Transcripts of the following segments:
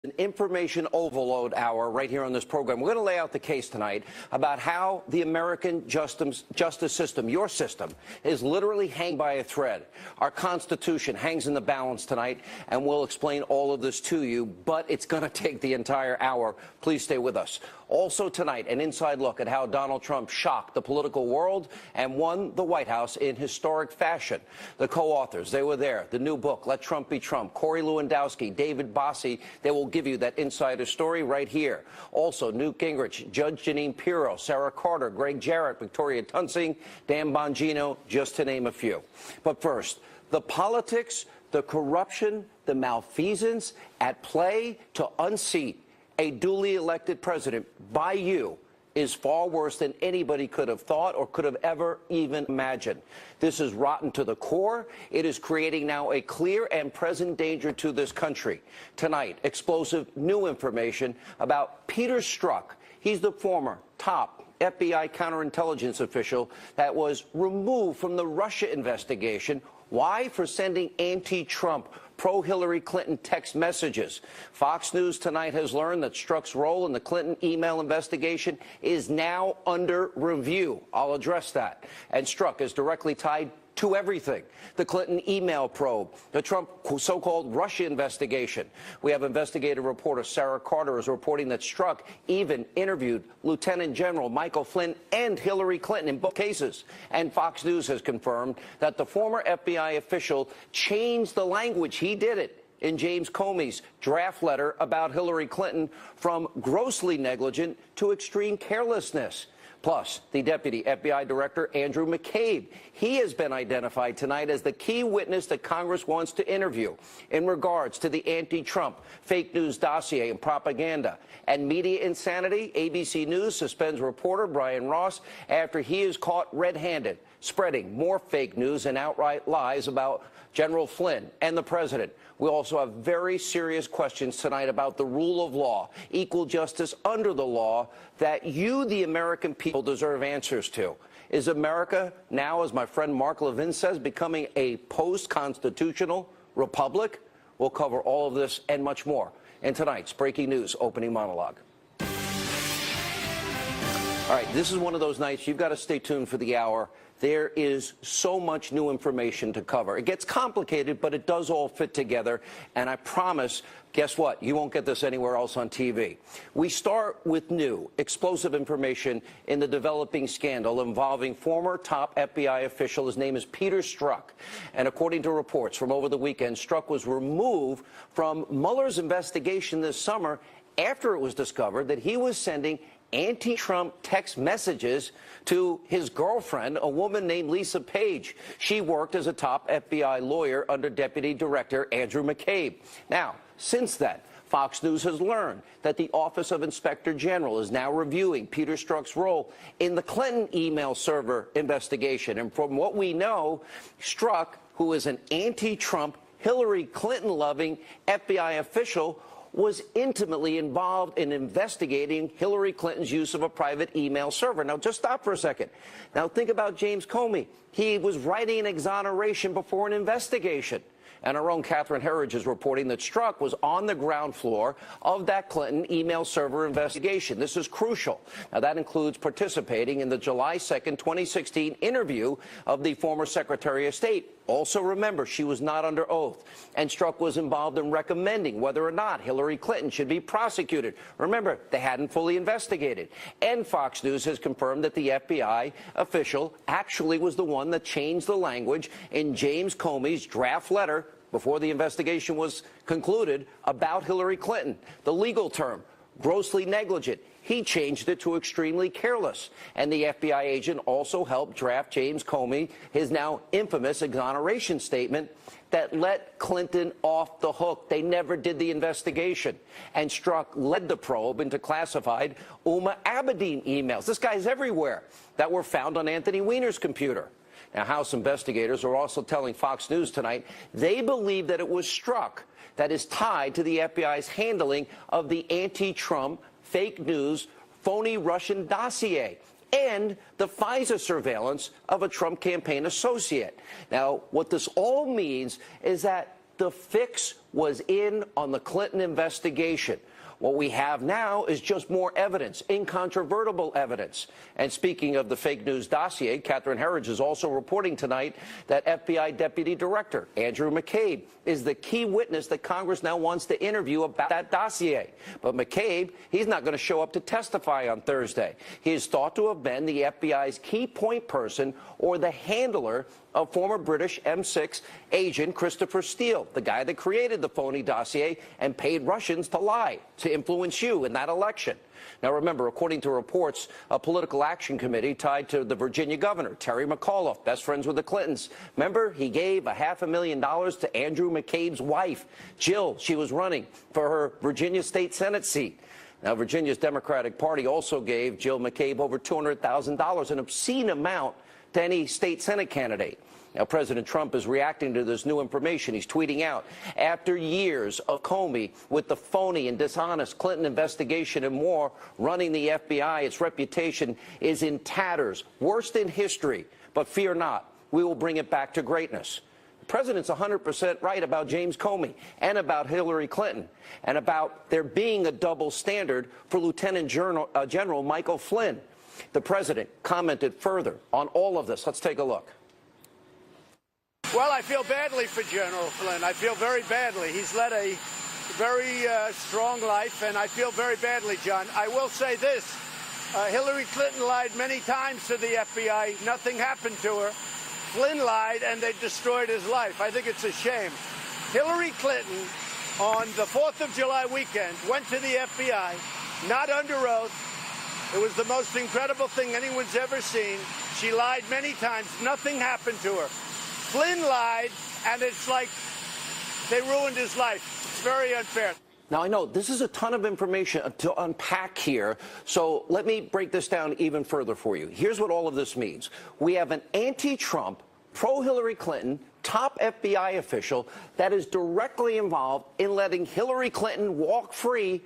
An information overload hour right here on this program. We're going to lay out the case tonight about how the American justice system, your system, is literally hanging by a thread. Our Constitution hangs in the balance tonight, and we'll explain all of this to you, but it's going to take the entire hour. Please stay with us. Also tonight, an inside look at how Donald Trump shocked the political world and won the White House in historic fashion. The co-authors, they were there. The new book, Let Trump Be Trump, Corey Lewandowski, David Bossie, they will give you that insider story right here. Also, Newt Gingrich, Judge Jeanine Pirro, Sarah Carter, Greg Jarrett, Victoria Tunsing, Dan Bongino, just to name a few. But first, the politics, the corruption, the malfeasance at play to unseat a duly elected president by you is far worse than anybody could have thought or could have ever even imagined. This is rotten to the core. It is creating now a clear and present danger to this country. Tonight, explosive new information about Peter Strzok. He's the former top FBI counterintelligence official that was removed from the Russia investigation. Why? For sending anti-Trump, pro-Hillary Clinton text messages. Fox News tonight has learned that Strzok's role in the Clinton email investigation is now under review. I'll address that. And Strzok is directly tied to everything. The Clinton email probe, the Trump so-called Russia investigation. We have investigative reporter Sarah Carter is reporting that Strzok even interviewed Lieutenant General Michael Flynn and Hillary Clinton in both cases. And Fox News has confirmed that the former FBI official changed the language. He did it in James Comey's draft letter about Hillary Clinton from grossly negligent to extreme carelessness. Plus, the Deputy FBI Director, Andrew McCabe, he has been identified tonight as the key witness that Congress wants to interview in regards to the anti-Trump fake news dossier and propaganda. And media insanity, ABC News suspends reporter Brian Ross after he is caught red-handed spreading more fake news and outright lies about General Flynn and the president. We also have very serious questions tonight about the rule of law, equal justice under the law that you, the American people, deserve answers to. Is America now, as my friend Mark Levin says, becoming a post-constitutional republic? We'll cover all of this and much more in tonight's Breaking News opening monologue. All right, this is one of those nights you've got to stay tuned for the hour. There is so much new information to cover. It gets complicated, but it does all fit together. And I promise, guess what? You won't get this anywhere else on TV. We start with new, explosive information in the developing scandal involving former top FBI official. His name is Peter Strzok. And according to reports from over the weekend, Strzok was removed from Mueller's investigation this summer after it was discovered that he was sending anti-Trump text messages to his girlfriend, a woman named Lisa Page. She worked as a top FBI lawyer under Deputy Director Andrew McCabe. Now, since then, Fox News has learned that the Office of Inspector General is now reviewing Peter Strzok's role in the Clinton email server investigation. And from what we know, Strzok, who is an anti-Trump, Hillary Clinton-loving FBI official, was intimately involved in investigating Hillary Clinton's use of a private email server. Now, just stop for a second. Now, think about James Comey. He was writing an exoneration before an investigation. And our own Catherine Herridge is reporting that Strzok was on the ground floor of that Clinton email server investigation. This is crucial. Now, that includes participating in the July 2nd, 2016 interview of the former Secretary of State. Also, remember, she was not under oath. And Strzok was involved in recommending whether or not Hillary Clinton should be prosecuted. Remember, they hadn't fully investigated. And Fox News has confirmed that the FBI official actually was the one that changed the language in James Comey's draft letter before the investigation was concluded about Hillary Clinton. The legal term, grossly negligent. He changed it to extremely careless. And the FBI agent also helped draft James Comey, his now infamous exoneration statement that let Clinton off the hook. They never did the investigation. And Strzok led the probe into classified Uma Abedin emails. This guy's everywhere that were found on Anthony Weiner's computer. Now, House investigators are also telling Fox News tonight they believe that it was Strzok that is tied to the FBI's handling of the anti-Trump fake news, phony Russian dossier and the FISA surveillance of a Trump campaign associate. Now, what this all means is that the fix was in on the Clinton investigation. What we have now is just more evidence, incontrovertible evidence. And speaking of the fake news dossier, Catherine Herridge is also reporting tonight that FBI Deputy Director Andrew McCabe is the key witness that Congress now wants to interview about that dossier. But McCabe, he's not going to show up to testify on Thursday. He is thought to have been the FBI's key point person or the handler of former British M6 agent Christopher Steele, the guy that created the phony dossier and paid Russians to lie to influence you in that election. Now, remember, according to reports, a political action committee tied to the Virginia governor, Terry McAuliffe, best friends with the Clintons. Remember, he gave $500,000 to Andrew McCabe's wife, Jill. She was running for her Virginia state Senate seat. Now, Virginia's Democratic Party also gave Jill McCabe over $200,000, an obscene amount to any state Senate candidate. Now, President Trump is reacting to this new information. He's tweeting out, after years of Comey with the phony and dishonest Clinton investigation and more running the FBI, its reputation is in tatters, worst in history. But fear not, we will bring it back to greatness. The president's 100% right about James Comey and about Hillary Clinton and about there being a double standard for Lieutenant General Michael Flynn. The president commented further on all of this. Let's take a look. Well, I feel badly for General Flynn. I feel very badly. He's led a very strong life, and I feel very badly, John. I will say this. Hillary Clinton lied many times to the FBI. Nothing happened to her. Flynn lied, and they destroyed his life. I think it's a shame. Hillary Clinton, on the 4th of July weekend, went to the FBI, not under oath. It was the most incredible thing anyone's ever seen. She lied many times. Nothing happened to her. Flynn lied, and it's like they ruined his life. It's very unfair. Now, I know this is a ton of information to unpack here, so let me break this down even further for you. Here's what all of this means. We have an anti-Trump, pro-Hillary Clinton, top FBI official that is directly involved in letting Hillary Clinton walk free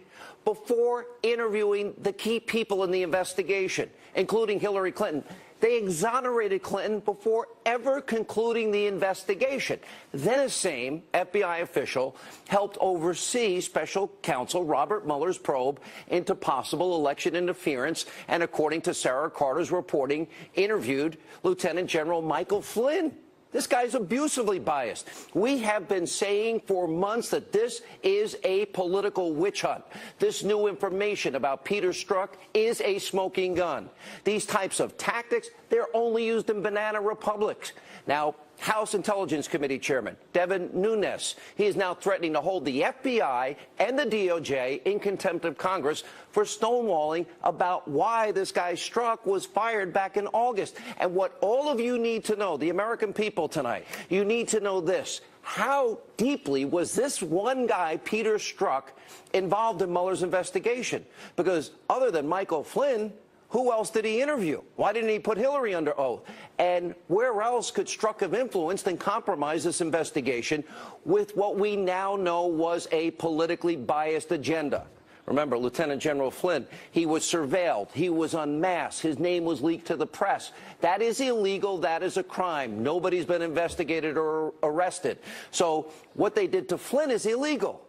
before interviewing the key people in the investigation, including Hillary Clinton. They exonerated Clinton before ever concluding the investigation. Then a same FBI official helped oversee special counsel Robert Mueller's probe into possible election interference and, according to Sarah Carter's reporting, interviewed Lieutenant General Michael Flynn. This guy's abusively biased. We have been saying for months that this is a political witch hunt. This new information about Peter Strzok is a smoking gun. These types of tactics, they're only used in banana republics. Now, House Intelligence Committee Chairman Devin Nunes, he is now threatening to hold the FBI and the DOJ in contempt of Congress for stonewalling about why this guy Strzok was fired back in August. And what all of you need to know, the American people tonight, you need to know this. How deeply was this one guy, Peter Strzok, involved in Mueller's investigation? Because other than Michael Flynn, who else did he interview? Why didn't he put Hillary under oath? And where else could Strzok have influenced and compromised this investigation with what we now know was a politically biased agenda? Remember, Lieutenant General Flynn, he was surveilled, he was unmasked, his name was leaked to the press. That is illegal, that is a crime. Nobody's been investigated or arrested. So what they did to Flynn is illegal.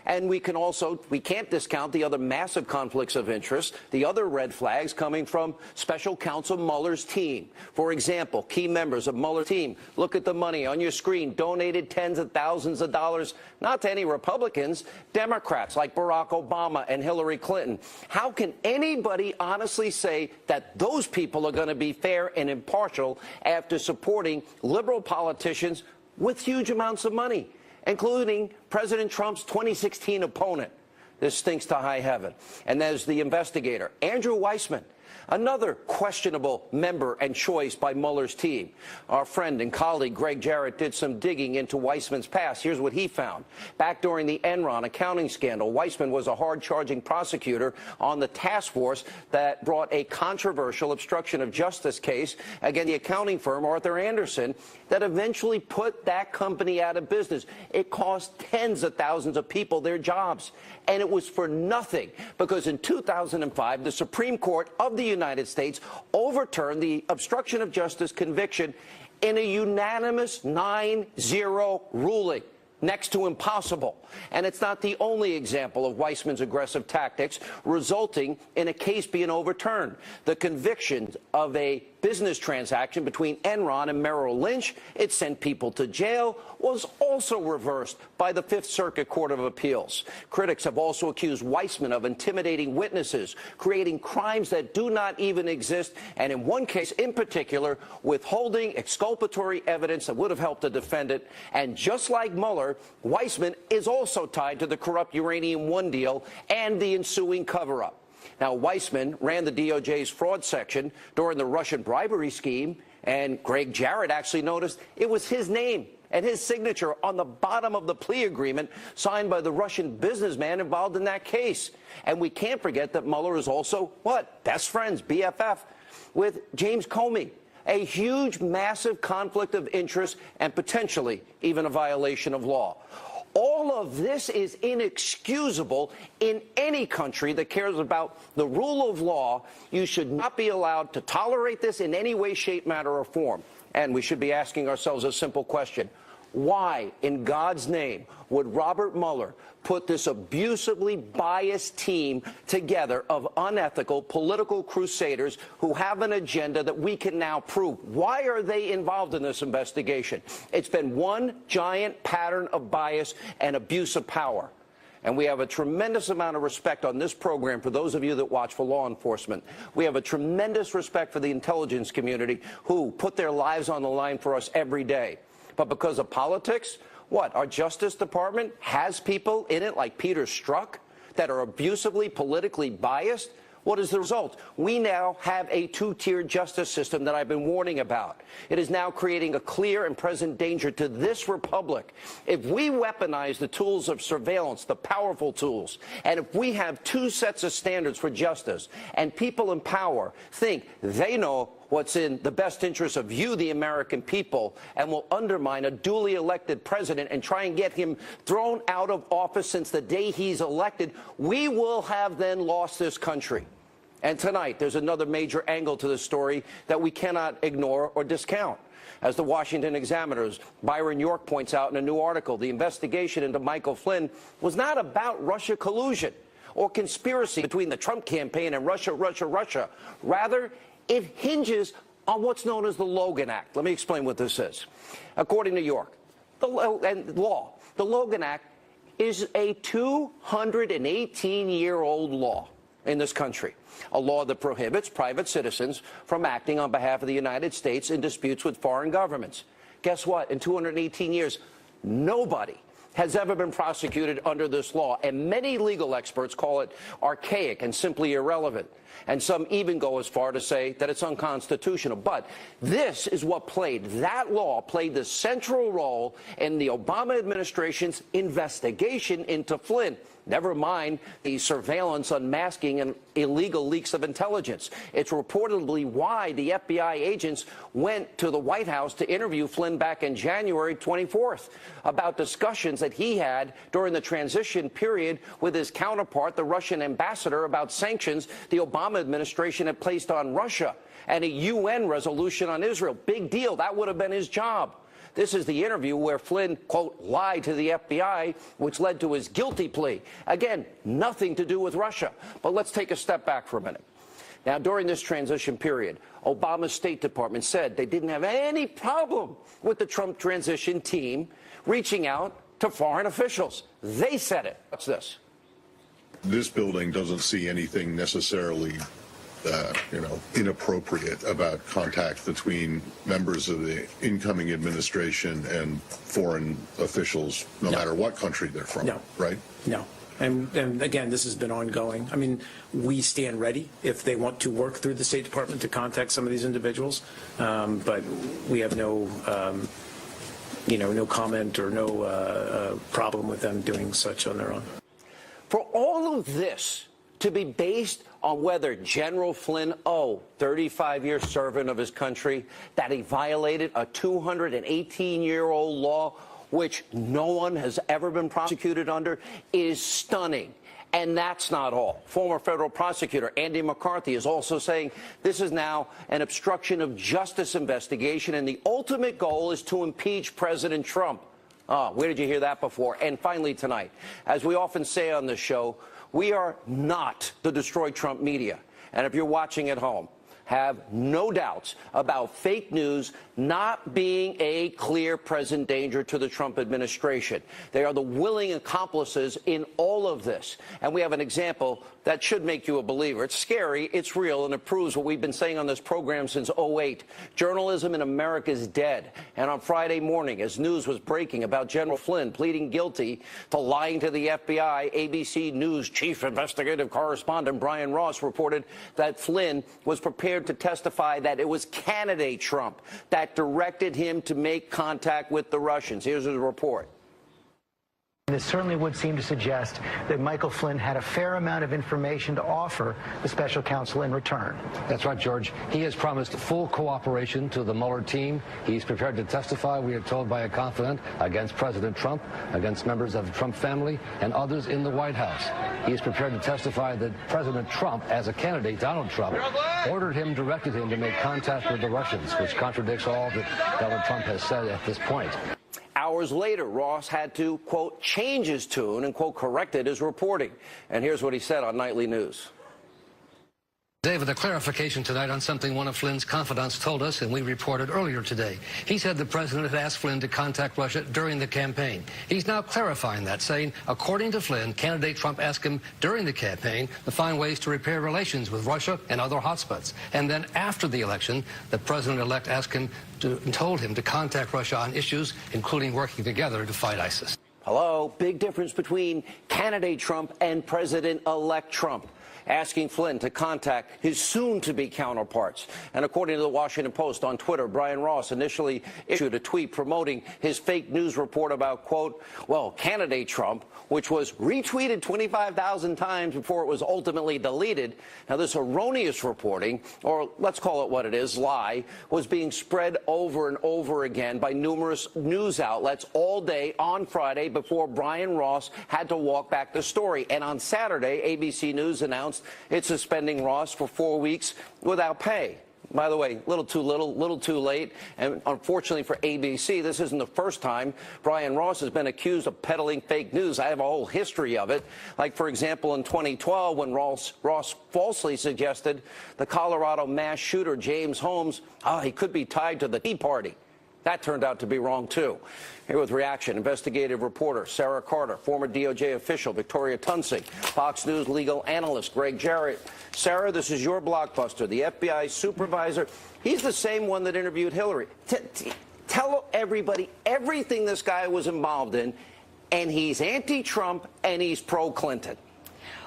And we can't discount the other massive conflicts of interest, the other red flags coming from Special Counsel Mueller's team. For example, key members of Mueller's team, look at the money on your screen, donated tens of thousands of dollars, not to any Republicans, Democrats like Barack Obama and Hillary Clinton. How can anybody honestly say that those people are going to be fair and impartial after supporting liberal politicians with huge amounts of money, including President Trump's 2016 opponent? This stinks to high heaven. And there's the investigator, Andrew Weissmann, another questionable member and choice by Mueller's team. Our friend and colleague Greg Jarrett did some digging into Weissmann's past. Here's what he found. Back during the Enron accounting scandal, Weissmann was a hard-charging prosecutor on the task force that brought a controversial obstruction of justice case against the accounting firm Arthur Andersen that eventually put that company out of business. It cost tens of thousands of people their jobs. And it was for nothing, because in 2005, the Supreme Court of the United States overturned the obstruction of justice conviction in a unanimous 9-0 ruling. next to impossible. And it's not the only example of Weissman's aggressive tactics resulting in a case being overturned. The conviction of a business transaction between Enron and Merrill Lynch, it sent people to jail, was also reversed by the Fifth Circuit Court of Appeals. Critics have also accused Weissman of intimidating witnesses, creating crimes that do not even exist, and in one case in particular, withholding exculpatory evidence that would have helped the defendant. And just like Mueller, Weissman is also tied to the corrupt Uranium One deal and the ensuing cover-up. Now, Weissman ran the DOJ's fraud section during the Russian bribery scheme, and Greg Jarrett actually noticed it was his name and his signature on the bottom of the plea agreement signed by the Russian businessman involved in that case. And we can't forget that Mueller is also, what, best friends, BFF, with James Comey. A huge, massive conflict of interest and potentially even a violation of law. All of this is inexcusable in any country that cares about the rule of law. You should not be allowed to tolerate this in any way, shape, matter, or form. And we should be asking ourselves a simple question. Why, in God's name, would Robert Mueller put this abusively biased team together of unethical political crusaders who have an agenda that we can now prove? Why are they involved in this investigation? It's been one giant pattern of bias and abuse of power. And we have a tremendous amount of respect on this program for those of you that watch for law enforcement. We have a tremendous respect for the intelligence community who put their lives on the line for us every day. But because of politics, what, our Justice Department has people in it like Peter Strzok that are abusively politically biased? What is the result? We now have a two-tiered justice system that I've been warning about. It is now creating a clear and present danger to this republic. If we weaponize the tools of surveillance, the powerful tools, and if we have two sets of standards for justice, and people in power think they know what's in the best interest of you, the American people, and will undermine a duly elected president and try and get him thrown out of office since the day he's elected, we will have then lost this country. And tonight, there's another major angle to this story that we cannot ignore or discount. As the Washington Examiner's Byron York points out in a new article, the investigation into Michael Flynn was not about Russia collusion or conspiracy between the Trump campaign and Russia. Rather, it hinges on what's known as the Logan Act. Let me explain what this is. According to York, the Logan Act is a 218-year-old law in this country, a law that prohibits private citizens from acting on behalf of the United States in disputes with foreign governments. Guess what? In 218 years, nobody has ever been prosecuted under this law, and many legal experts call it archaic and simply irrelevant. And some even go as far to say that it's unconstitutional. But this is what that law played the central role in the Obama administration's investigation into Flynn. Never mind the surveillance, unmasking, and illegal leaks of intelligence. It's reportedly why the FBI agents went to the White House to interview Flynn back in January 24th about discussions that he had during the transition period with his counterpart, the Russian ambassador, about sanctions the Obama administration had placed on Russia and a UN resolution on Israel. Big deal. That would have been his job. This is the interview where Flynn, quote, lied to the FBI, which led to his guilty plea. Again, nothing to do with Russia. But let's take a step back for a minute. Now, during this transition period, Obama's State Department said they didn't have any problem with the Trump transition team reaching out to foreign officials. They said it. What's this? This building doesn't see anything necessarily inappropriate about contact between members of the incoming administration and foreign officials, no matter what country they're from, right? No. And again, this has been ongoing. I mean, we stand ready if they want to work through the State Department to contact some of these individuals, but we have no comment or no problem with them doing such on their own. For all of this to be based on whether General Flynn, 35-year servant of his country, that he violated a 218-year-old law, which no one has ever been prosecuted under, is stunning. And that's not all. Former federal prosecutor Andy McCarthy is also saying this is now an obstruction of justice investigation, and the ultimate goal is to impeach President Trump. Oh, where did you hear that before? And finally tonight, as we often say on this show, we are not the Destroy Trump media. And if you're watching at home, have no doubts about fake news not being a clear present danger to the Trump administration. They are the willing accomplices in all of this. And we have an example that should make you a believer. It's scary, it's real, and it proves what we've been saying on this program since '08. Journalism in America is dead. And on Friday morning, as news was breaking about General Flynn pleading guilty to lying to the FBI, ABC News chief investigative correspondent Brian Ross reported that Flynn was prepared to testify that it was candidate Trump that directed him to make contact with the Russians. Here's his report. This certainly would seem to suggest that Michael Flynn had a fair amount of information to offer the special counsel in return. That's right, George. He has promised full cooperation to the Mueller team. He's prepared to testify, we are told by a confidant, against President Trump, against members of the Trump family, and others in the White House. He is prepared to testify that President Trump, as a candidate, Donald Trump, directed him to make contact with the Russians, which contradicts all that Donald Trump has said at this point. Hours later, Ross had to, quote, change his tune and, quote, corrected his reporting. And here's what he said on Nightly News. David, a clarification tonight on something one of Flynn's confidants told us, and we reported earlier today. He said the president had asked Flynn to contact Russia during the campaign. He's now clarifying that, saying, according to Flynn, candidate Trump asked him during the campaign to find ways to repair relations with Russia and other hotspots. And then after the election, the president-elect asked him and told him to contact Russia on issues, including working together to fight ISIS. Hello, big difference between candidate Trump and President-elect Trump. Asking Flynn to contact his soon-to-be counterparts. And according to the Washington Post on Twitter, Brian Ross initially issued a tweet promoting his fake news report about, quote, well, candidate Trump, which was retweeted 25,000 times before it was ultimately deleted. Now, this erroneous reporting, or let's call it what it is, lie, was being spread over and over again by numerous news outlets all day on Friday before Brian Ross had to walk back the story. And on Saturday, ABC News announced it's suspending Ross for 4 weeks without pay. By the way, little too late. And unfortunately for ABC, this isn't the first time Brian Ross has been accused of peddling fake news. I have a whole history of it. Like, for example, in 2012, when Ross falsely suggested the Colorado mass shooter James Holmes, he could be tied to the Tea Party. That turned out to be wrong, too. Here with reaction, investigative reporter Sarah Carter, former DOJ official Victoria Tunsing, Fox News legal analyst Greg Jarrett. Sarah, this is your blockbuster. The FBI supervisor, he's the same one that interviewed Hillary. Tell everybody everything this guy was involved in, and he's anti-Trump and he's pro-Clinton.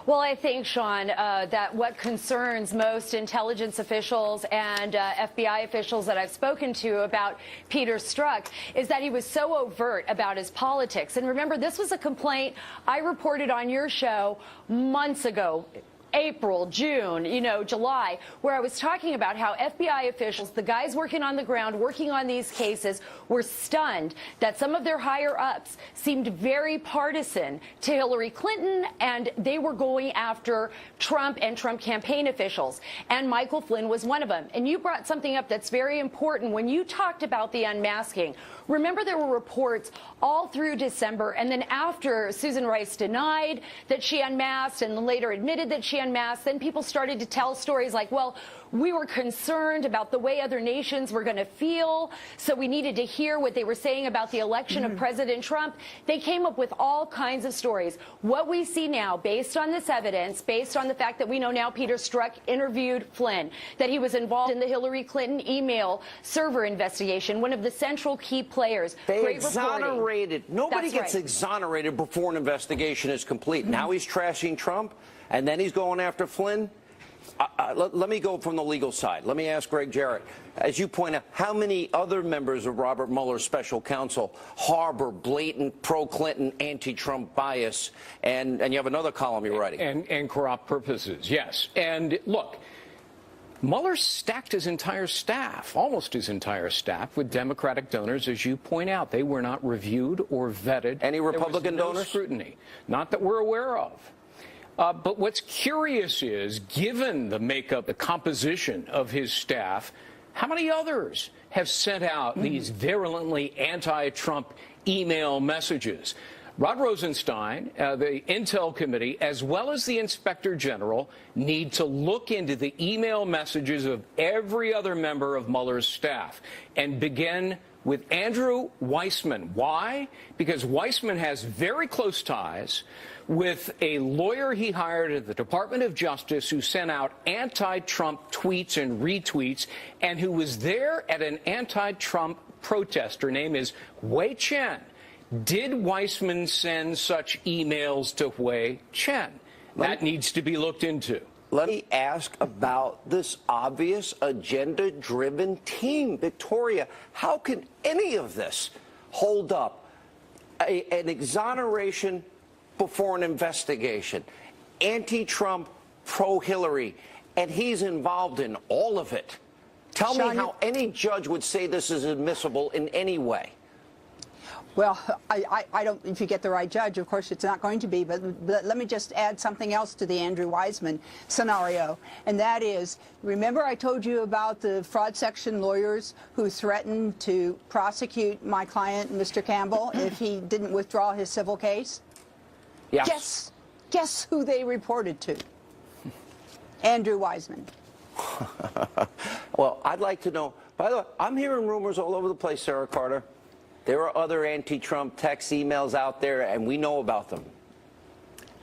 Well, I think, Sean, that what concerns most intelligence officials and FBI officials that I've spoken to about Peter Strzok is that he was so overt about his politics. And remember, this was a complaint I reported on your show months ago. April, June, July, where I was talking about how FBI officials, the guys working on the ground, working on these cases, were stunned that some of their higher-ups seemed very partisan to Hillary Clinton, and they were going after Trump and Trump campaign officials. And Michael Flynn was one of them. And you brought something up that's very important when you talked about the unmasking. Remember, there were reports all through December, and then after Susan Rice denied that she unmasked and later admitted that she unmasked, then people started to tell stories like, well, we were concerned about the way other nations were going to feel, so we needed to hear what they were saying about the election of President Trump. They came up with all kinds of stories. What we see now, based on this evidence, based on the fact that we know now Peter Strzok interviewed Flynn, that he was involved in the Hillary Clinton email server investigation, one of the central key players. They exonerated. Nobody gets exonerated before an investigation is complete. Now he's trashing Trump, and then he's going after Flynn. Let me go from the legal side. Let me ask Greg Jarrett. As you point out, how many other members of Robert Mueller's special counsel harbor blatant pro-Clinton, anti-Trump bias? And you have another column you're writing. And corrupt purposes, yes. And look, Mueller stacked his entire staff, almost his entire staff, with Democratic donors, as you point out. They were not reviewed or vetted. Any Republican donors? donors? Scrutiny. Not that we're aware of. But what's curious is, given the makeup, the composition of his staff, how many others have sent out these virulently anti-Trump email messages. Rod Rosenstein, the Intel Committee, as well as the Inspector General, need to look into the email messages of every other member of Mueller's staff and begin with Andrew Weissmann. Why? Because Weissmann has very close ties with a lawyer he hired at the Department of Justice who sent out anti-Trump tweets and retweets and who was there at an anti-Trump protest. Her name is Wei Chen. Did Weissmann send such emails to Wei Chen? That needs to be looked into. Let me ask about this obvious agenda-driven team. Victoria, how can any of this hold up an exoneration before an investigation, anti-Trump, pro-Hillary, and he's involved in all of it? Tell me how any judge would say this is admissible in any way. Well, I don't, if you get the right judge, of course it's not going to be, but let me just add something else to the Andrew Weissmann scenario, and that is, remember I told you about the fraud section lawyers who threatened to prosecute my client, Mr. Campbell, if he didn't withdraw his civil case? Yes. Guess who they reported to? Andrew Weissmann. Well, I'd like to know, by the way, I'm hearing rumors all over the place, Sarah Carter. There are other anti-Trump text emails out there, and we know about them.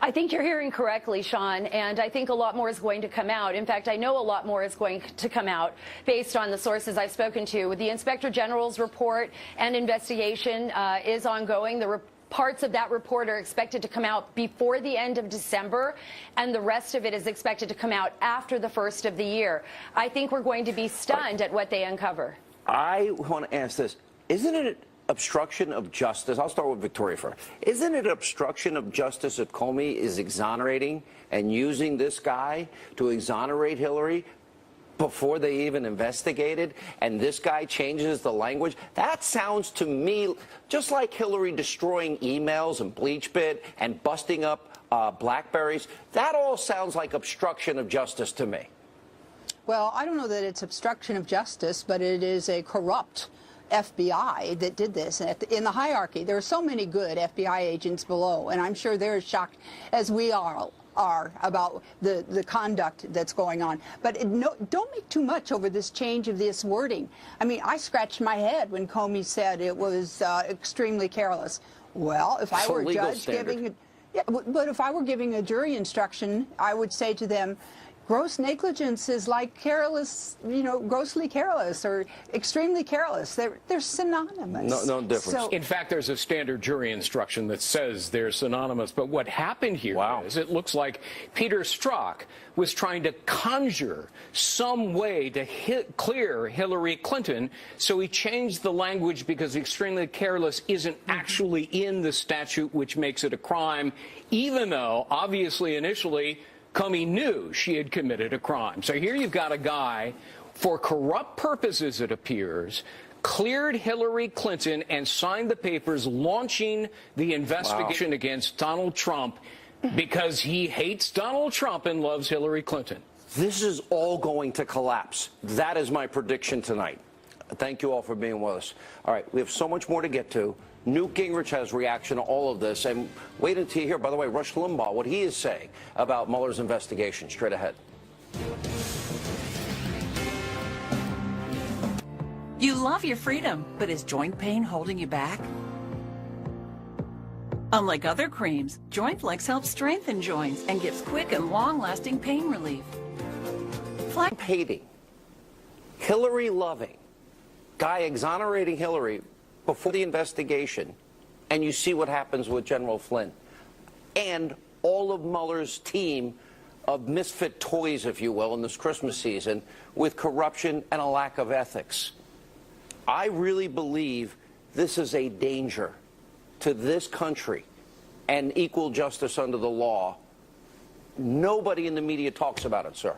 I think you're hearing correctly, Sean, and I think a lot more is going to come out. In fact, I know a lot more is going to come out based on the sources I've spoken to. The Inspector General's report and investigation is ongoing. Parts of that report are expected to come out before the end of December, and the rest of it is expected to come out after the first of the year. I think we're going to be stunned at what they uncover. I want to ask this. Isn't it obstruction of justice? I'll start with Victoria first. Isn't it obstruction of justice if Comey is exonerating and using this guy to exonerate Hillary before they even investigated, and this guy changes the language? That sounds to me just like Hillary destroying emails and BleachBit and busting up Blackberries. That all sounds like obstruction of justice to me. Well, I don't know that it's obstruction of justice, but it is a corrupt FBI that did this. In the hierarchy, there are so many good FBI agents below, and I'm sure they're as shocked as we are about the conduct that's going on. But don't make too much over this change of this wording. I mean, I scratched my head when Comey said it was extremely careless. Well, if I were a judge giving but if I were giving a jury instruction, I would say to them, gross negligence is like careless, grossly careless or extremely careless. They're synonymous. No difference. So, in fact, there's a standard jury instruction that says they're synonymous. But what happened here is it looks like Peter Strzok was trying to conjure some way to clear Hillary Clinton. So he changed the language because extremely careless isn't actually in the statute, which makes it a crime, even though, obviously, initially, Comey knew she had committed a crime. So here you've got a guy, for corrupt purposes, it appears, cleared Hillary Clinton and signed the papers launching the investigation against Donald Trump because he hates Donald Trump and loves Hillary Clinton. This is all going to collapse. That is my prediction tonight. Thank you all for being with us. All right, we have so much more to get to. Newt Gingrich has reaction to all of this. And wait until you hear, by the way, Rush Limbaugh, what he is saying about Mueller's investigation. Straight ahead. You love your freedom, but is joint pain holding you back? Unlike other creams, JointFlex helps strengthen joints and gives quick and long-lasting pain relief. Hating, Hillary loving, guy exonerating Hillary before the investigation, and you see what happens with General Flynn and all of Mueller's team of misfit toys, if you will, in this Christmas season with corruption and a lack of ethics. I really believe this is a danger to this country and equal justice under the law. Nobody in the media talks about it, sir.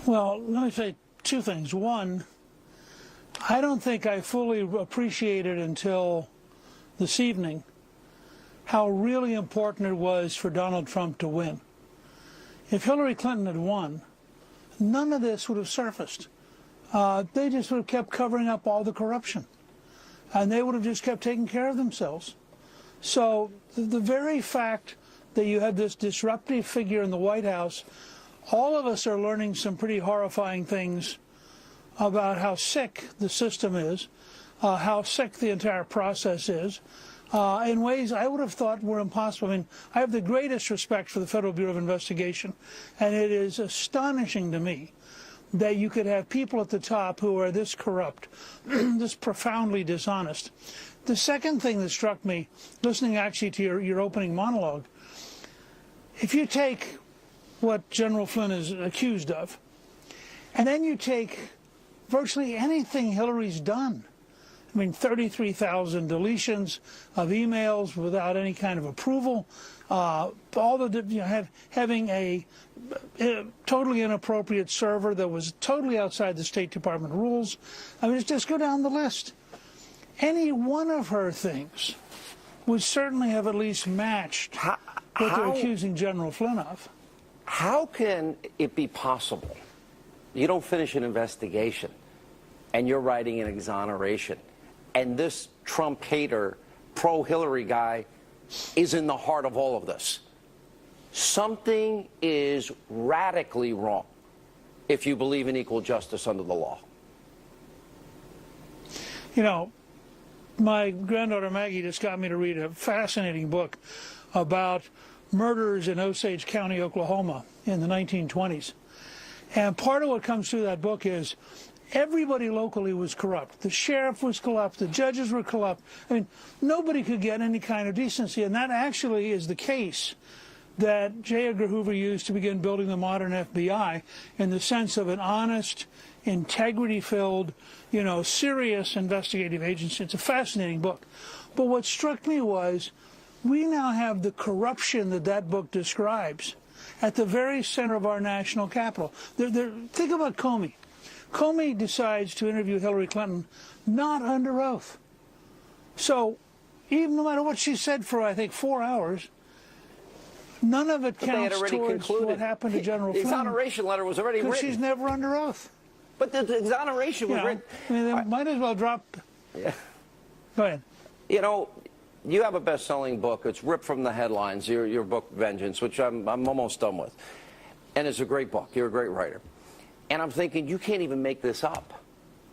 Well, let me say two things. One, I don't think I fully appreciated until this evening how really important it was for Donald Trump to win. If Hillary Clinton had won, none of this would have surfaced. They just would have kept covering up all the corruption. and they would have just kept taking care of themselves. So the very fact that you have this disruptive figure in the White House, all of us are learning some pretty horrifying things about how sick the system is, how sick the entire process is, in ways I would have thought were impossible. I mean, I have the greatest respect for the Federal Bureau of Investigation, and it is astonishing to me that you could have people at the top who are this corrupt, this profoundly dishonest. The second thing that struck me, listening actually to your opening monologue, if you take what General Flynn is accused of, and then you take virtually anything Hillary's done, I mean, 33,000 deletions of emails without any kind of approval, all the having a totally inappropriate server that was totally outside the State Department rules. I mean, just go down the list. Any one of her things would certainly have at least matched what they're accusing General Flynn of. How can it be possible you don't finish an investigation and you're writing an exoneration, and this Trump hater, pro-Hillary guy is in the heart of all of this? Something is radically wrong if you believe in equal justice under the law. You know, my granddaughter Maggie just got me to read a fascinating book about murders in Osage County, Oklahoma in the 1920s. And part of what comes through that book is everybody locally was corrupt. The sheriff was corrupt. The judges were corrupt. I mean, nobody could get any kind of decency. And that actually is the case that J. Edgar Hoover used to begin building the modern FBI, in the sense of an honest, integrity-filled, serious investigative agency. It's a fascinating book. But what struck me was we now have the corruption that book describes at the very center of our national capital. Think about Comey. Comey decides to interview Hillary Clinton not under oath. So even no matter what she said for, I think, 4 hours, none of it counts towards what happened to General Flynn. The exoneration letter was already written. Because she's never under oath. But the exoneration was written. I mean, they might as well drop. Yeah. Go ahead. You have a best-selling book. It's ripped from the headlines, your book, Vengeance, which I'm almost done with. And it's a great book. You're a great writer. And I'm thinking, you can't even make this up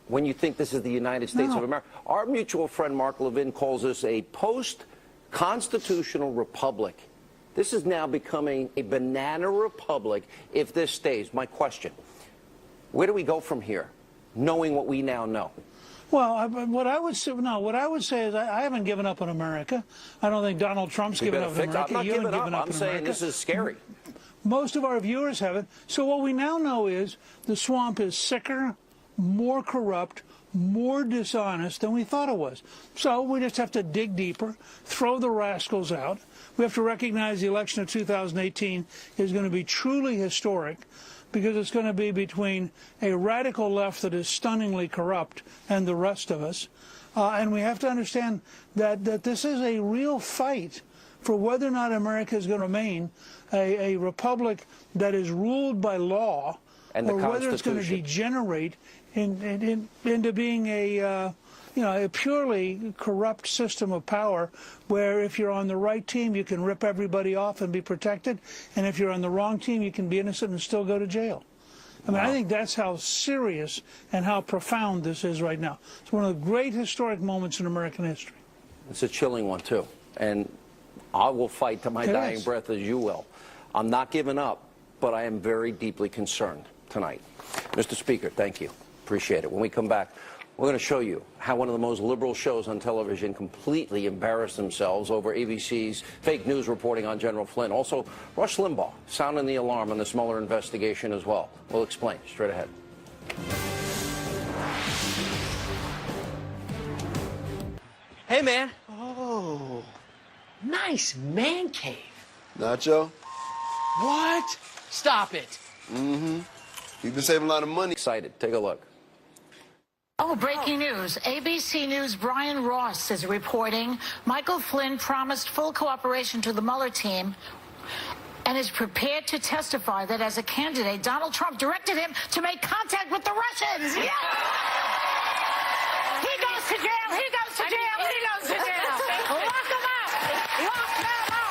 when you think this is the United States of America. Our mutual friend Mark Levin calls this a post-constitutional republic. This is now becoming a banana republic if this stays. My question, where do we go from here, knowing what we now know? Well, what I would say is I haven't given up on America. I don't think Donald Trump's given up on America. I'm not giving up. I'm saying this is scary. Most of our viewers haven't. So what we now know is the swamp is sicker, more corrupt, more dishonest than we thought it was. So we just have to dig deeper, throw the rascals out. We have to recognize the election of 2018 is going to be truly historic, because it's going to be between a radical left that is stunningly corrupt and the rest of us. And we have to understand that this is a real fight for whether or not America is going to remain a republic that is ruled by law, and or whether it's going to degenerate into being a purely corrupt system of power, where if you're on the right team, you can rip everybody off and be protected, and if you're on the wrong team, you can be innocent and still go to jail. I mean, I think that's how serious and how profound this is right now. It's one of the great historic moments in American history. It's a chilling one, too. And I will fight to my dying breath, as you will. I'm not giving up, but I am very deeply concerned tonight. Mr. Speaker, thank you. Appreciate it. When we come back, we're going to show you how one of the most liberal shows on television completely embarrassed themselves over ABC's fake news reporting on General Flynn. Also, Rush Limbaugh sounding the alarm on this Mueller investigation as well. We'll explain straight ahead. Hey, man. Oh, nice man cave. Nacho? What? Stop it. Mm-hmm. You've been saving a lot of money. Excited. Take a look. Oh, breaking news. ABC News' Brian Ross is reporting Michael Flynn promised full cooperation to the Mueller team and is prepared to testify that as a candidate, Donald Trump directed him to make contact with the Russians. Yeah! He goes to jail. He goes to jail. he goes to jail. Lock him up. Lock him up.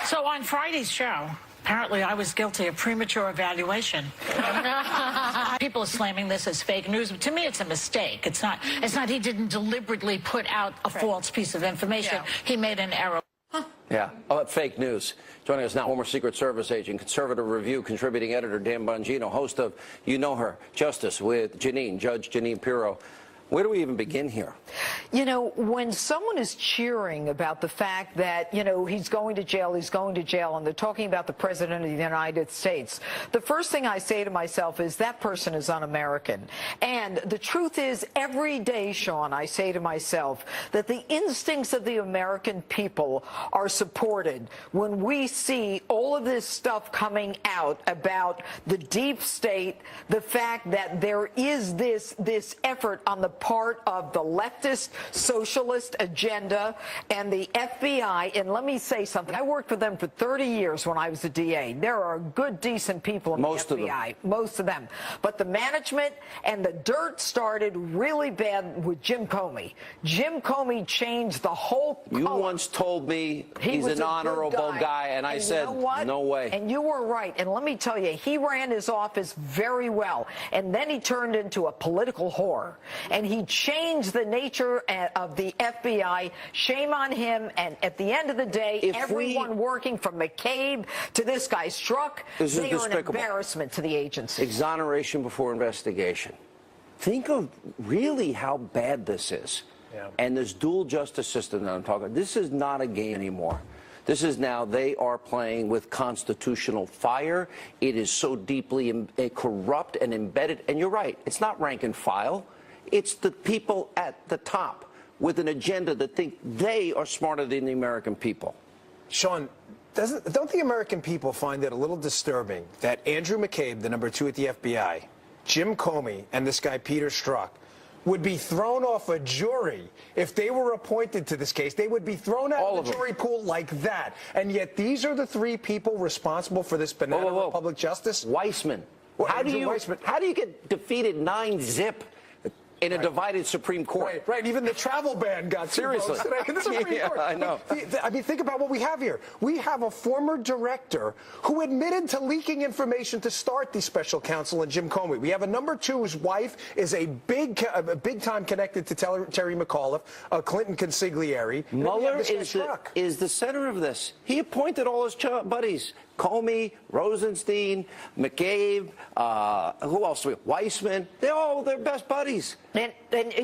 So on Friday's show, apparently I was guilty of premature evaluation. People are slamming this as fake news. To me, it's a mistake. It's not he didn't deliberately put out a false piece of information. Yeah. He made an error. Yeah, fake news. Joining us now, former Secret Service agent, Conservative Review contributing editor Dan Bongino, host of You Know Her, Justice with Janine, Judge Janine Pirro. Where do we even begin here? You know, when someone is cheering about the fact that, you know, he's going to jail, and they're talking about the President of the United States, the first thing I say to myself is that person is un-American. And the truth is, every day, Sean, I say to myself that the instincts of the American people are supported when we see all of this stuff coming out about the deep state, the fact that there is this effort on the part of the leftist socialist agenda and the FBI. And let me say something. I worked for them for 30 years when I was a DA. There are good, decent people in the FBI. Most of them. But the management and the dirt started really bad with Jim Comey. Jim Comey changed the whole color. You once told me he's an honorable guy, and I said, no way. And you were right. And let me tell you, he ran his office very well. And then he turned into a political whore. And he changed the nature of the FBI. Shame on him. And at the end of the day, everyone working from McCabe to this guy Strzok, they are an embarrassment to the agency. Exoneration before investigation. Think of really how bad this is. Yeah. And this dual justice system that I'm talking about, this is not a game anymore. This is now, they are playing with constitutional fire. It is so deeply corrupt and embedded. And you're right, it's not rank and file. It's the people at the top with an agenda that think they are smarter than the American people. Sean, don't the American people find it a little disturbing that Andrew McCabe, the number 2 at the FBI, Jim Comey, and this guy Peter Strzok would be thrown off a jury if they were appointed to this case? They would be thrown out of the jury pool like that. And yet these are the 3 people responsible for this banana of public justice? Weissman. How do you get defeated 9-0? In a divided Supreme Court. Right. Even the travel ban got seriously today in the Supreme Court. I know. I mean, think about what we have here. We have a former director who admitted to leaking information to start the special counsel and Jim Comey. We have a number 2 whose wife is a big time connected to Terry McAuliffe, a Clinton consigliere. Mueller is the center of this. He appointed all his buddies. Comey, Rosenstein, McCabe, who else? Weissman. They're all their best buddies. And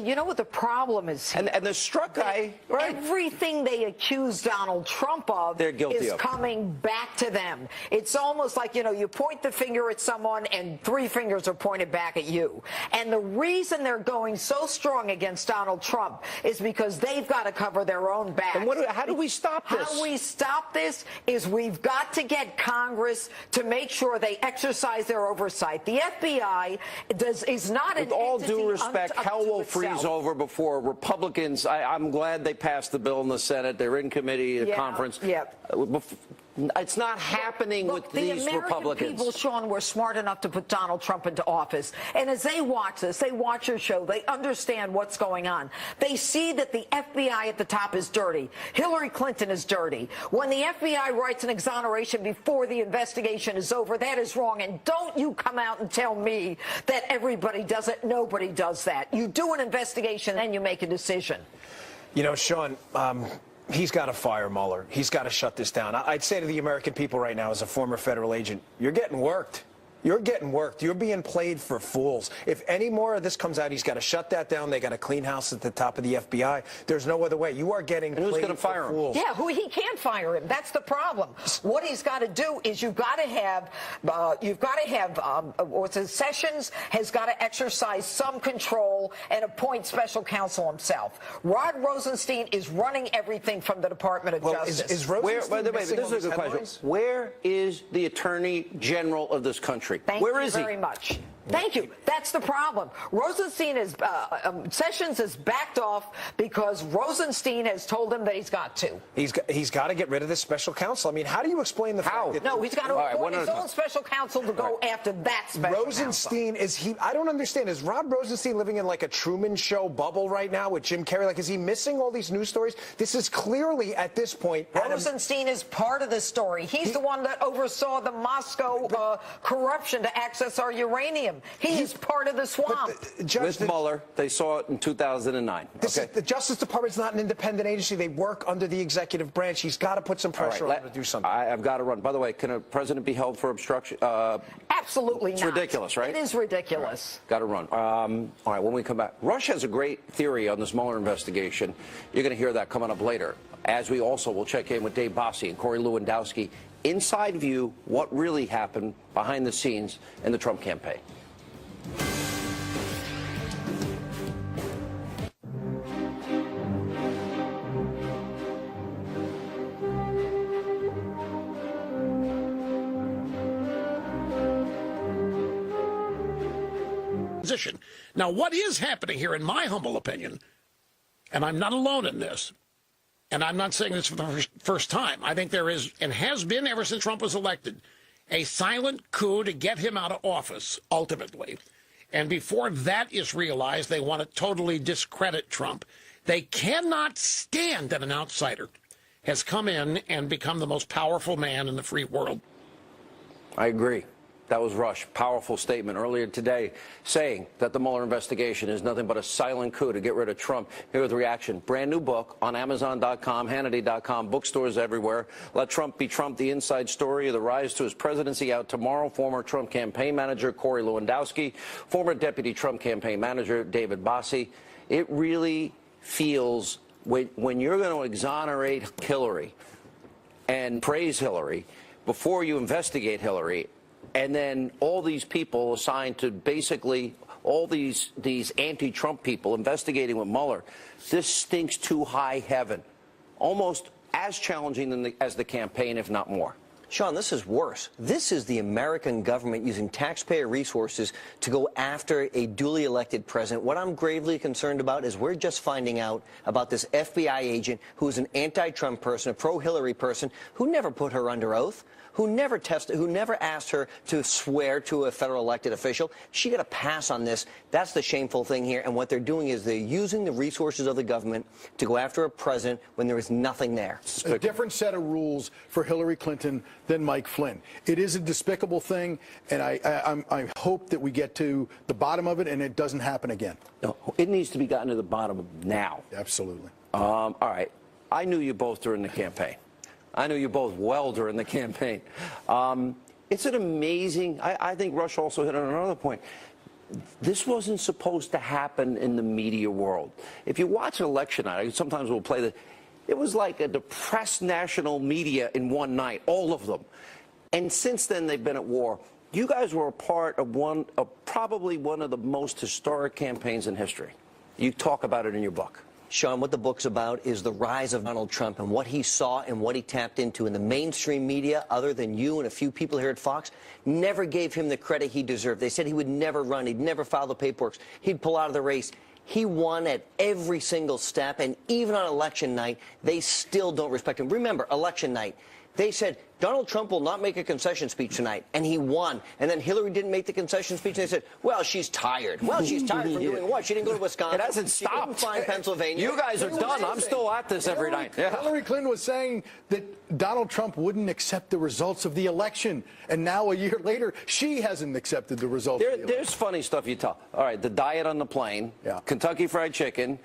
you know what the problem is here? And the Strzok guy, right? Everything they accuse Donald Trump of is coming back to them. It's almost like, you know, you point the finger at someone and 3 fingers are pointed back at you. And the reason they're going so strong against Donald Trump is because they've got to cover their own backs. And how do we stop this? How we stop this is we've got to get Congress to make sure they exercise their oversight. The FBI is not an entity. With all due respect, hell will freeze over before Republicans. I'm glad they passed the bill in the Senate. They're in committee, conference. Yeah. It's not happening with these Republicans. The American people, Sean, were smart enough to put Donald Trump into office. And as they watch this, they watch your show, they understand what's going on. They see that the FBI at the top is dirty. Hillary Clinton is dirty. When the FBI writes an exoneration before the investigation is over, that is wrong. And don't you come out and tell me that everybody does it. Nobody does that. You do an investigation, then you make a decision. You know, Sean, he's got to fire Mueller. He's got to shut this down. I'd say to the American people right now, as a former federal agent, you're getting worked. You're getting worked. You're being played for fools. If any more of this comes out, he's got to shut that down. They got to clean house at the top of the FBI. There's no other way. You are getting played for fools. Yeah, he can't fire him. That's the problem. What he's got to do is you've got to have Sessions has got to exercise some control and appoint special counsel himself. Rod Rosenstein is running everything from the Department of Justice. Is Rosenstein this is a good question. Where is the Attorney General of this country? Thank you very much. Thank you. That's the problem. Rosenstein is, Sessions has backed off because Rosenstein has told him that he's got to. He's got to get rid of this special counsel. I mean, how do you explain the fact that... No, he's got to appoint his own special counsel to go after that special Rosenstein counsel. I don't understand. Is Rob Rosenstein living in like a Truman Show bubble right now with Jim Carrey? Like, is he missing all these news stories? This is clearly, at this point... Rosenstein is part of the story. He's the one that oversaw the Moscow corruption to access our uranium. He is part of the swamp. With Mueller, they saw it in 2009. The Justice Department's not an independent agency. They work under the executive branch. He's got to put some pressure on him to do something. I've got to run. By the way, can a president be held for obstruction? Absolutely not. It's ridiculous, right? It is ridiculous. Got to run. All right, when we come back, Rush has a great theory on this Mueller investigation. You're going to hear that coming up later, as we also will check in with Dave Bossie and Corey Lewandowski. Inside view, what really happened behind the scenes in the Trump campaign. Now, what is happening here, in my humble opinion, and I'm not alone in this, and I'm not saying this for the first time, I think there is, and has been ever since Trump was elected, a silent coup to get him out of office, ultimately. And before that is realized, they want to totally discredit Trump. They cannot stand that an outsider has come in and become the most powerful man in the free world. I agree. That was Rush. Powerful statement earlier today saying that the Mueller investigation is nothing but a silent coup to get rid of Trump. Here with the reaction. Brand new book on Amazon.com, Hannity.com, bookstores everywhere. Let Trump be Trump, the inside story of the rise to his presidency, out tomorrow. Former Trump campaign manager Corey Lewandowski, former deputy Trump campaign manager David Bossie. It really feels, when you're going to exonerate Hillary and praise Hillary before you investigate Hillary, and then all these people assigned to basically all these anti-Trump people investigating with Mueller, this stinks to high heaven. Almost as challenging as the campaign, if not more. Sean, this is worse. This is the American government using taxpayer resources to go after a duly elected president. What I'm gravely concerned about is we're just finding out about this FBI agent who is an anti-Trump person, a pro-Hillary person, who never put her under oath, who never tested, who never asked her to swear to a federal elected official. She got a pass on this. That's the shameful thing here. And what they're doing is they're using the resources of the government to go after a president when there is nothing there. A different set of rules for Hillary Clinton than Mike Flynn. It is a despicable thing, and I hope that we get to the bottom of it and it doesn't happen again. No, it needs to be gotten to the bottom of now. Absolutely. All right. I knew you both during the campaign. I knew you both well during the campaign. It's an amazing, I think Rush also hit on another point. This wasn't supposed to happen in the media world. If you watch election night, sometimes we'll play it was like a depressed national media in one night, all of them. And since then, they've been at war. You guys were a part of probably one of the most historic campaigns in history. You talk about it in your book. Sean, what the book's about is the rise of Donald Trump and what he saw and what he tapped into. And the mainstream media, other than you and a few people here at Fox, never gave him the credit he deserved. They said he would never run. He'd never file the paperwork. He'd pull out of the race. He won at every single step. And even on election night, they still don't respect him. Remember, election night, they said, Donald Trump will not make a concession speech tonight, and he won. And then Hillary didn't make the concession speech, and they said, well, she's tired. Well, she's tired from doing what? She didn't go to Wisconsin. It hasn't She stopped. didn't find Pennsylvania. You guys are done. I'm still at this every night. Yeah. Hillary Clinton was saying that Donald Trump wouldn't accept the results of the election, and now a year later, she hasn't accepted the results of the election. There's funny stuff you tell. All right, the diet on the plane, Kentucky Fried Chicken,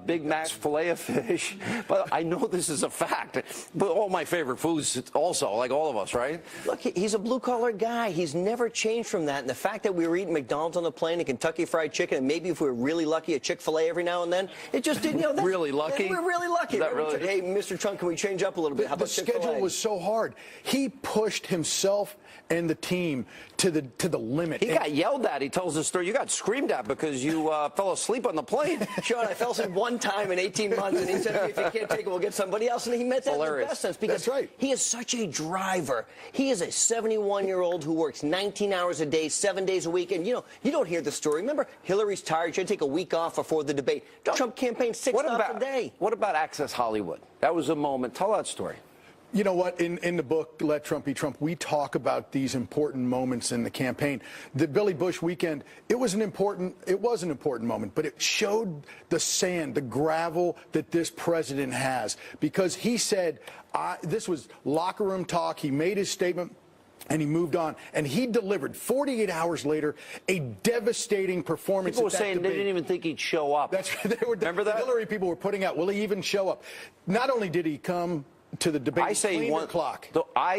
Big Mac, filet of fish. But I know this is a fact. But all my favorite foods also, like all of us, right? Look, he's a blue-collar guy. He's never changed from that. And the fact that we were eating McDonald's on the plane and Kentucky Fried Chicken, and maybe if we were really lucky, a Chick-fil-A every now and then, it just didn't, you know. Really lucky? We're really lucky. Hey, Mr. Trump, can we change up a little bit? How about Chick-fil-A? The schedule was so hard. He pushed himself and the team to the limit. He got yelled at. He tells the story. You got screamed at because you fell asleep on the plane. Sean, I fell asleep one time in 18 months, and he said, if you can't take it, we'll get somebody else. And he meant that in the best sense, because he is such a driver. He is a 71-year-old who works 19 hours a day, 7 days a week. And, you don't hear the story. Remember, Hillary's tired. She had to take a week off before the debate. Trump campaigned 6 stops a day. What about Access Hollywood? That was a moment. Tell that story. You know what? In the book, Let Trump Be Trump, we talk about these important moments in the campaign. The Billy Bush weekend, it was an important moment, but it showed the sand, the gravel that this president has, because he said, this was locker room talk. He made his statement, and he moved on, and he delivered 48 hours later a devastating performance. People were saying they didn't even think he'd show up. That's remember that? The Hillary people were putting out, will he even show up? Not only did he come to the debate, I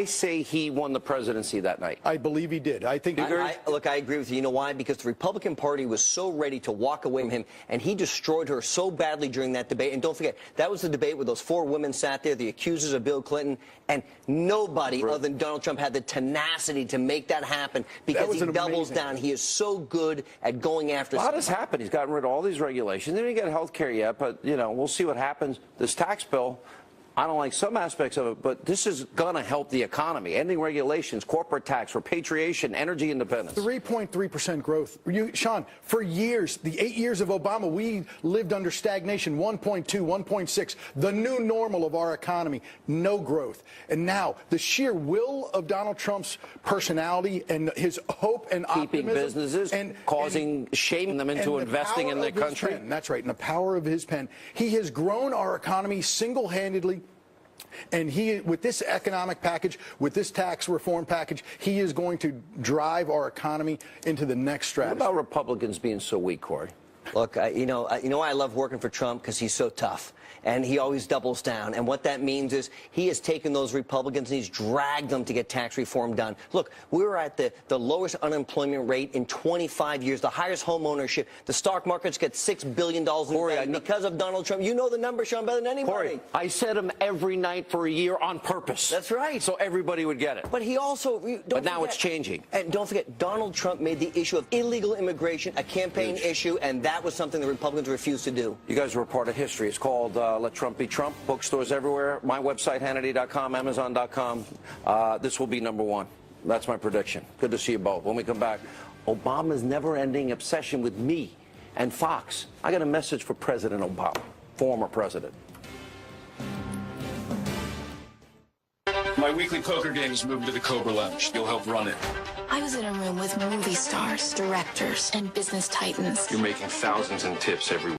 say he won the presidency that night. I believe he did. I think. Look, I agree with you. You know why? Because the Republican Party was so ready to walk away from him, and he destroyed her so badly during that debate. And don't forget, that was the debate where those 4 women sat there, the accusers of Bill Clinton, and nobody other than Donald Trump had the tenacity to make that happen, because he doubles down. He is so good at going after. A lot has happened. He's gotten rid of all these regulations. They didn't get health care yet, but we'll see what happens. This tax bill, I don't like some aspects of it, but this is going to help the economy. Ending regulations, corporate tax, repatriation, energy independence. 3.3% growth. Sean, for years, the 8 years of Obama, we lived under stagnation, 1.2, 1.6, the new normal of our economy, no growth. And now, the sheer will of Donald Trump's personality and his hope and keeping optimism. Businesses, shaming them into investing in their country. That's right, and the power of his pen. He has grown our economy single-handedly. And with this economic package, with this tax reform package, he is going to drive our economy into the next stratosphere. What about Republicans being so weak, Corey? Look, you know why I love working for Trump? Because he's so tough, and he always doubles down. And what that means is he has taken those Republicans and he's dragged them to get tax reform done. Look, we were at the lowest unemployment rate in 25 years, the highest home ownership. The stock market's got $6 billion in because of Donald Trump. You know the numbers, Sean, better than anybody. Corey, I said them every night for a year on purpose. That's right. So everybody would get it. But he also... But now it's changing. And don't forget, Donald Trump made the issue of illegal immigration a campaign issue, and that was something the Republicans refused to do. You guys were a part of history. It's called Let Trump Be Trump. Bookstores everywhere. My website, Hannity.com, Amazon.com. This will be #1. That's my prediction. Good to see you both. When we come back, Obama's never-ending obsession with me and Fox. I got a message for President Obama, former president. My weekly poker game is moving to the Cobra Lounge. You'll help run it. I was in a room with movie stars, directors, and business titans. You're making thousands in tips every week.